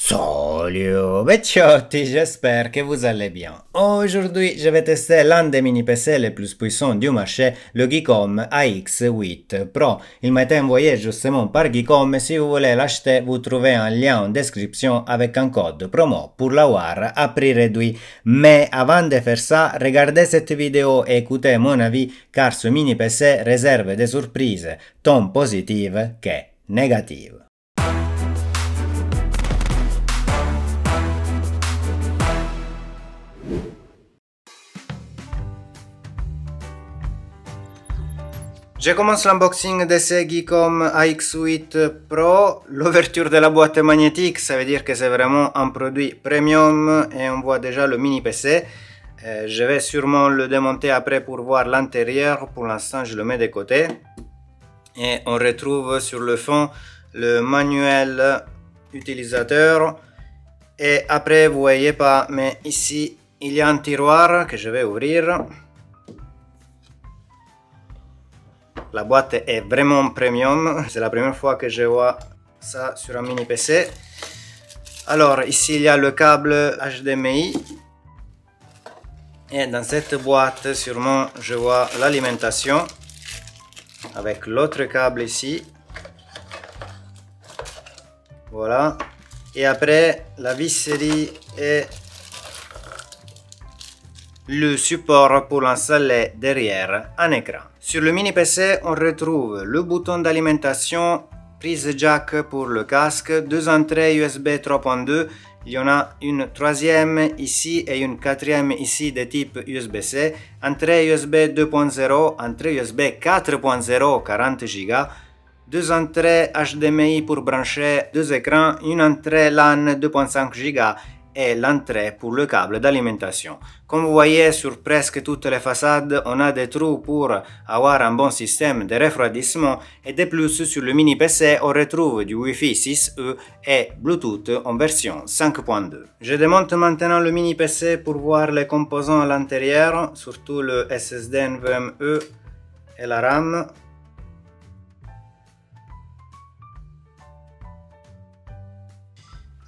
Salut Becciotti, j'espère que vous allez bien. Aujourd'hui, je vais tester l'un des mini PC les plus puissants du marché, le Geekom AX8 Pro. Il m'a été envoyé justement par Geekom et si vous voulez l'acheter, vous trouvez un lien en description avec un code promo pour l'avoir à prix réduit. Mais avant de faire ça, regardez cette vidéo et écoutez mon avis car ce mini PC réserve des surprises tant positives que négatives. Je commence l'unboxing de ce Geekom AX8 Pro. L'ouverture de la boîte est magnétique, ça veut dire que c'est vraiment un produit premium et on voit déjà le mini PC. Je vais sûrement le démonter après pour voir l'intérieur. Pour l'instant, je le mets de côté. Et on retrouve sur le fond le manuel utilisateur. Et après, vous voyez pas, mais ici, il y a un tiroir que je vais ouvrir. La boîte est vraiment premium, c'est la première fois que je vois ça sur un mini PC. Alors ici il y a le câble HDMI et dans cette boîte sûrement je vois l'alimentation avec l'autre câble ici. Voilà. Et après la visserie et le support pour l'installer derrière un écran. Sur le mini PC, on retrouve le bouton d'alimentation, prise jack pour le casque, deux entrées USB 3.2, il y en a une troisième ici et une quatrième ici de type USB-C, entrée USB 2.0, entrée USB 4.0 40 Go, deux entrées HDMI pour brancher deux écrans, une entrée LAN 2.5 Go et l'entrée pour le câble d'alimentation. Comme vous voyez sur presque toutes les façades, on a des trous pour avoir un bon système de refroidissement et de plus sur le mini PC on retrouve du Wi-Fi 6E et Bluetooth en version 5.2. Je démonte maintenant le mini PC pour voir les composants à l'intérieur, surtout le SSD NVMe et la RAM.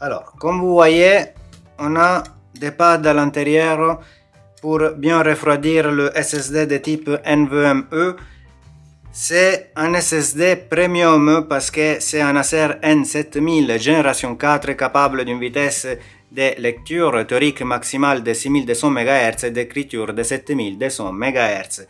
Alors, comme vous voyez, on a des pads à l'intérieur pour bien refroidir le SSD de type NVMe. C'est un SSD premium parce que c'est un Acer N7000 génération 4 capable d'une vitesse de lecture théorique maximale de 6200 MHz et d'écriture de 7200 MHz.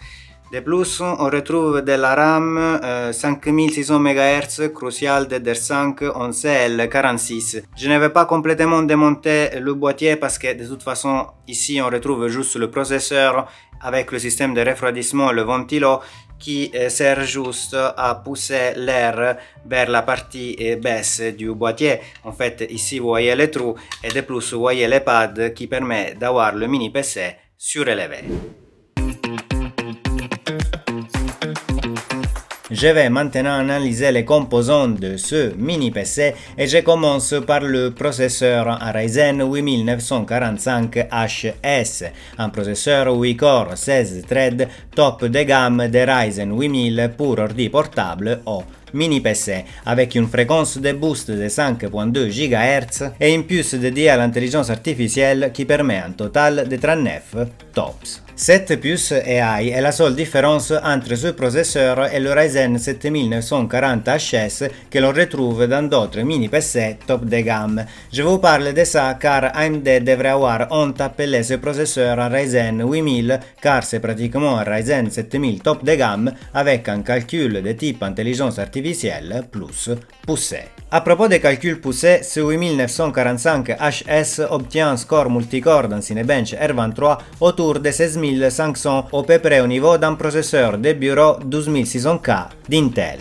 De plus, on retrouve de la RAM 5600 MHz crucial DDR5 en CL46. Je ne vais pas complètement démonter le boîtier parce que de toute façon, ici on retrouve juste le processeur avec le système de refroidissement et le ventilo qui sert juste à pousser l'air vers la partie basse du boîtier. En fait, ici vous voyez les trous et de plus vous voyez les pads qui permettent d'avoir le mini PC surélevé. Je vais maintenant analyser les composants de ce mini PC et je commence par le processeur un Ryzen 8945HS, un processeur 8 core 16 thread top de gamme de Ryzen 8000 pour ordi portable o mini PC avec une fréquence de boost de 5.2 GHz et une puce dédiée à l'intelligence artificielle qui permet un total de 39 TOPS. Cette puce AI est la seule différence entre ce processeur et le Ryzen 7940HS que l'on retrouve dans d'autres mini PC top de gamme. Je vous parle de ça car AMD devrait avoir honte à appeler ce processeur un Ryzen 8000 car c'est pratiquement un Ryzen 7000 top de gamme avec un calcul de type intelligence artificielle plus poussé. À propos des calculs poussés, ce 8945HS obtient un score multicore dans Cinebench R23 autour de 16500 à peu près au niveau d'un processeur de bureau 12600K d'Intel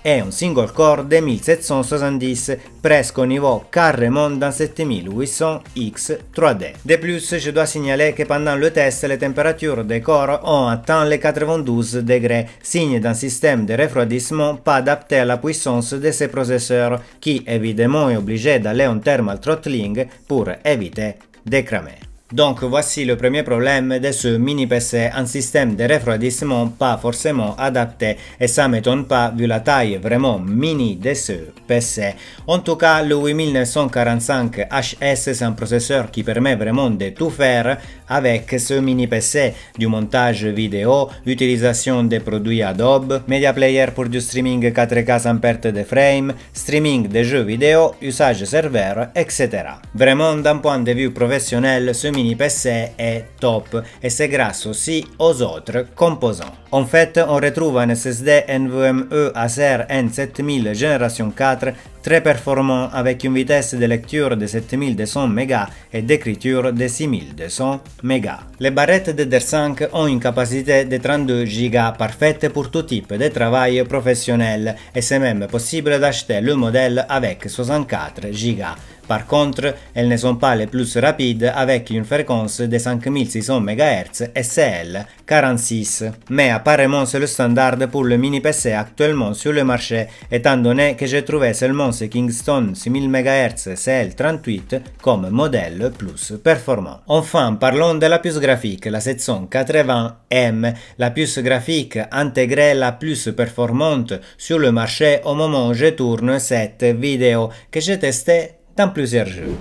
et un single core de 1770 presque au niveau carrément d'un 7800X 3D. De plus, je dois signaler que pendant le test, les températures des corps ont atteint les 92 degrés, signe d'un système de refroidissement pas adapté à la puissance de ces processeurs qui évidemment est obligé d'aller en thermal throttling pour éviter de cramer. Donc voici le premier problème de ce mini PC, un système de refroidissement pas forcément adapté et ça m'étonne pas vu la taille vraiment mini de ce PC. En tout cas le 8945HS c'est un processeur qui permet vraiment de tout faire avec ce mini PC, du montage vidéo, l'utilisation des produits Adobe, Media Player pour du streaming 4K sans perte de frame, streaming des jeux vidéo, usage serveur, etc. Vraiment d'un point de vue professionnel ce mini PC est top et c'est grâce aussi aux autres composants. En fait, on retrouve un SSD NVMe Acer N7000 génération 4 très performant avec une vitesse de lecture de 7200 MB et d'écriture de 6200 MB. Les barrettes de DDR5 ont une capacité de 32 Go parfaite pour tout type de travail professionnel et c'est même possible d'acheter le modèle avec 64 Go. Par contre, elles ne sont pas les plus rapides avec une fréquence de 5600 MHz SL46. Mais apparemment c'est le standard pour le mini PC actuellement sur le marché étant donné que j'ai trouvé seulement ce Kingston 6000 MHz CL38 comme modèle plus performant. Enfin, parlons de la puce graphique, la 780M, la puce graphique intégrée la plus performante sur le marché au moment où je tourne cette vidéo que j'ai testée dans plusieurs jeux.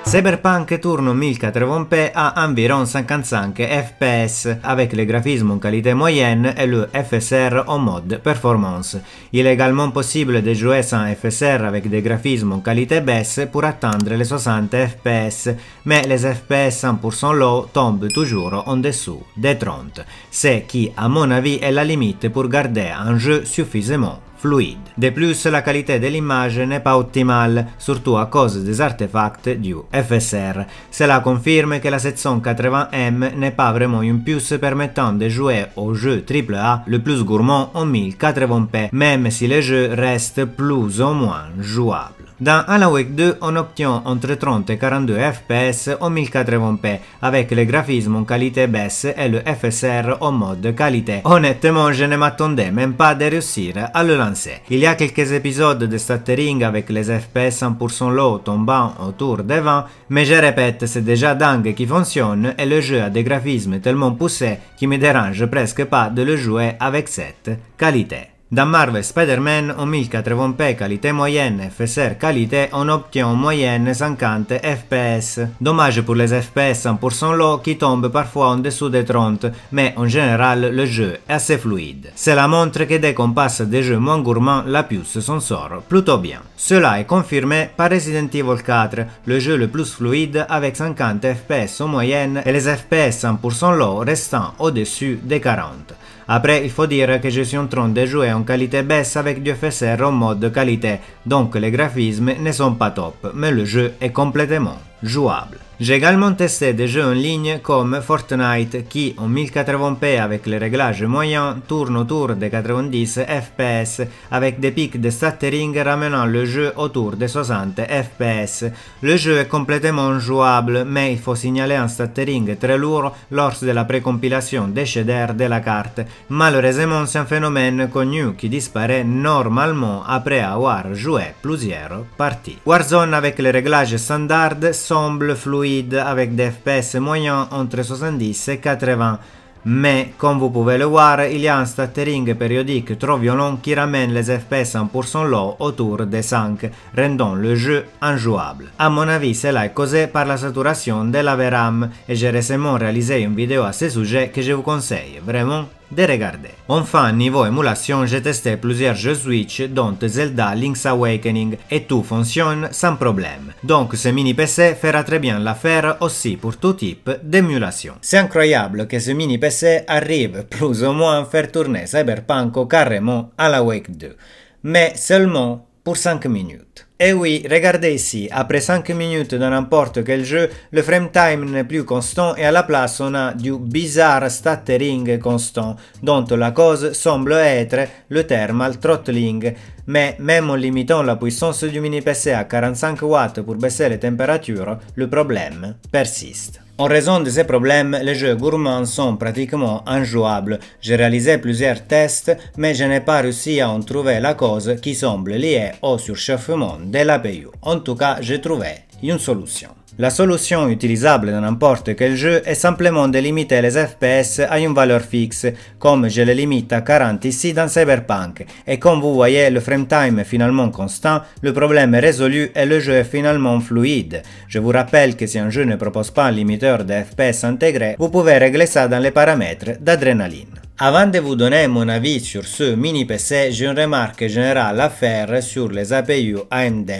Cyberpunk tourne 1080p à environ 55 fps avec les graphismes en qualité moyenne et le FSR en mode performance. Il est également possible de jouer sans FSR avec des graphismes en qualité baisse pour atteindre les 60 fps, mais les fps 100% low tombent toujours en dessous des 30, ce qui à mon avis est la limite pour garder un jeu suffisamment fluide. De plus, la qualité de l'image n'est pas optimale, surtout à cause des artefacts du FSR. Cela confirme que la 780M n'est pas vraiment une puce permettant de jouer au jeu AAA le plus gourmand en 1080p, même si le jeu reste plus ou moins jouable. Dans Alan Wake 2, on obtient entre 30 et 42 fps en 1080p avec les graphismes en qualité baisse et le FSR en mode qualité. Honnêtement, je ne m'attendais même pas de réussir à le lancer. Il y a quelques épisodes de stuttering avec les FPS 100% low tombant autour des 20, mais je répète, c'est déjà dingue qui fonctionne et le jeu a des graphismes tellement poussés qui me dérange presque pas de le jouer avec cette qualité. Dans Marvel Spider-Man en 1080p qualité moyenne FSR qualité on obtient en moyenne 50 fps. Dommage pour les fps 100% low qui tombent parfois en dessous des 30, mais en général le jeu est assez fluide. Cela montre que dès qu'on passe des jeux moins gourmands, la puce s'en sort plutôt bien. Cela est confirmé par Resident Evil 4, le jeu le plus fluide avec 50 fps en moyenne et les fps 100% low restant au-dessus des 40. Après, il faut dire que je suis en train de jouer en qualité baisse avec du FSR en mode qualité, donc les graphismes ne sont pas top, mais le jeu est complètement jouable. J'ai également testé des jeux en ligne comme Fortnite qui en 1080p avec les réglages moyens tourne autour des 90 fps avec des pics de stuttering ramenant le jeu autour des 60 fps. Le jeu est complètement jouable mais il faut signaler un stuttering très lourd lors de la précompilation des shaders de la carte. Malheureusement c'est un phénomène connu qui disparaît normalement après avoir joué plusieurs parties. Warzone avec les réglages standards semble fluide avec des FPS moyens entre 70 et 80, mais comme vous pouvez le voir, il y a un stuttering périodique trop violent qui ramène les FPS 100% low autour des 5, rendant le jeu injouable. À mon avis, cela est causé par la saturation de la VRAM et j'ai récemment réalisé une vidéo à ce sujet que je vous conseille vraiment de regarder. Enfin, niveau émulation, j'ai testé plusieurs jeux Switch dont Zelda Link's Awakening et tout fonctionne sans problème. Donc ce mini PC fera très bien l'affaire aussi pour tout type d'émulation. C'est incroyable que ce mini PC arrive plus ou moins à faire tourner Cyberpunk carrément à la Wake 2, mais seulement pour 5 minutes. Et oui, regardez ici, après 5 minutes dans n'importe quel jeu, le frame time n'est plus constant et à la place on a du bizarre stuttering constant, dont la cause semble être le thermal throttling. Mais même en limitant la puissance du mini PC à 45 watts pour baisser les températures, le problème persiste. En raison de ces problèmes, les jeux gourmands sont pratiquement injouables. J'ai réalisé plusieurs tests, mais je n'ai pas réussi à en trouver la cause qui semble liée au surchauffement de l'APU. En tout cas, j'ai trouvé une solution. La solution utilisable dans n'importe quel jeu est simplement de limiter les FPS à une valeur fixe, comme je les limite à 40 ici dans Cyberpunk, et comme vous voyez le frame time est finalement constant, le problème est résolu et le jeu est finalement fluide. Je vous rappelle que si un jeu ne propose pas un limiteur de FPS intégré, vous pouvez régler ça dans les paramètres d'adrénaline. Avant de vous donner mon avis sur ce mini PC, j'ai une remarque générale à faire sur les APU AMD.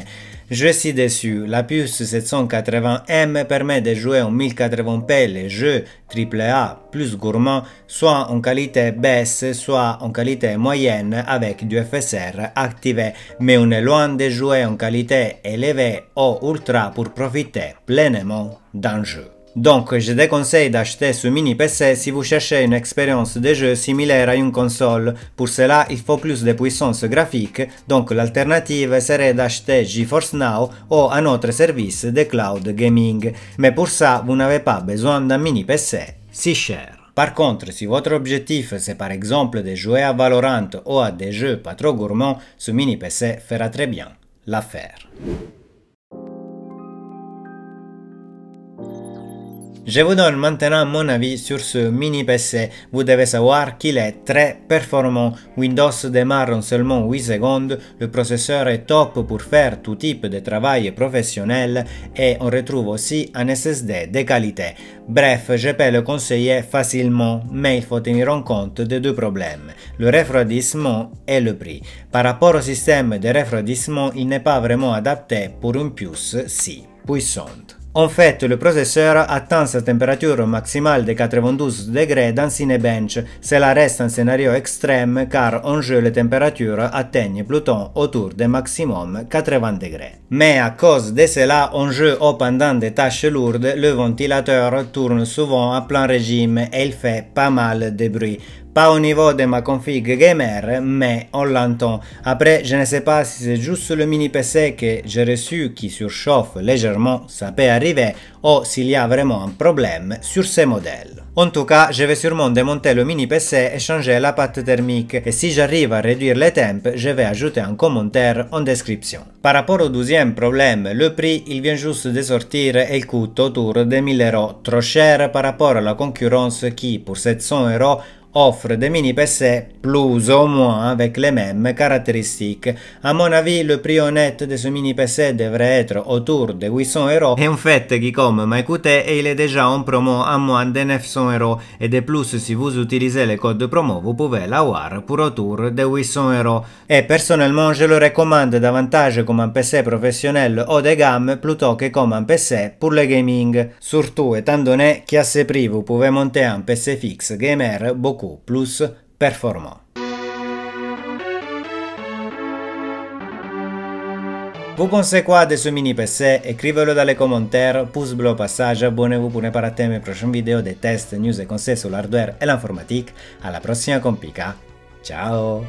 Je suis déçu, la puce 780M permet de jouer en 1080p les jeux AAA plus gourmands, soit en qualité basse, soit en qualité moyenne avec du FSR activé, mais on est loin de jouer en qualité élevée ou ultra pour profiter pleinement d'un jeu. Donc je déconseille d'acheter ce mini PC si vous cherchez une expérience de jeu similaire à une console. Pour cela, il faut plus de puissance graphique, donc l'alternative serait d'acheter GeForce Now ou un autre service de cloud gaming. Mais pour ça, vous n'avez pas besoin d'un mini PC si cher. Par contre, si votre objectif c'est par exemple de jouer à Valorant ou à des jeux pas trop gourmands, ce mini PC fera très bien l'affaire. Je vous donne maintenant mon avis sur ce mini PC. Vous devez savoir qu'il est très performant. Windows démarre en seulement 8 secondes, le processeur est top pour faire tout type de travail professionnel et on retrouve aussi un SSD de qualité. Bref, je peux le conseiller facilement, mais il faut tenir en compte de deux problèmes, le refroidissement et le prix. Par rapport au système de refroidissement, il n'est pas vraiment adapté pour une puce si puissante. En fait, le processeur atteint sa température maximale de 92 degrés dans Cinebench. Cela reste un scénario extrême car en jeu les températures atteignent plutôt autour de maximum 80 degrés. Mais à cause de cela, en jeu ou pendant des tâches lourdes, le ventilateur tourne souvent à plein régime et il fait pas mal de bruit. Pas au niveau de ma config gamer, mais on l'entend. Après, je ne sais pas si c'est juste le mini PC que j'ai reçu qui surchauffe légèrement, ça peut arriver, ou s'il y a vraiment un problème sur ces modèles. En tout cas, je vais sûrement démonter le mini PC et changer la pâte thermique, et si j'arrive à réduire les temps, je vais ajouter un commentaire en description. Par rapport au deuxième problème, le prix, il vient juste de sortir et il coûte autour de 1000 €, trop cher par rapport à la concurrence qui, pour 700 € offre des mini PC plus ou moins avec les mêmes caractéristiques. À mon avis, le prix honnête de ce mini PC devrait être autour de 800 € et en fait qui comme m'a écouté il est déjà en promo à moins de 900 € et de plus si vous utilisez le code promo vous pouvez l'avoir pour autour de 800 € et personnellement je le recommande davantage comme un PC professionnel haut de gamme plutôt que comme un PC pour le gaming, surtout étant donné qu'à ce prix vous pouvez monter un PC fixe gamer beaucoup plus performant. Vous pensez quoi de ce mini PC? Écrivez-le dans les commentaires, pouce bleu au passage, abonnez-vous pour ne pas rater mes prochaines vidéos de tests, news et conseils sur l'hardware et l'informatique. À la prochaine complica. Ciao!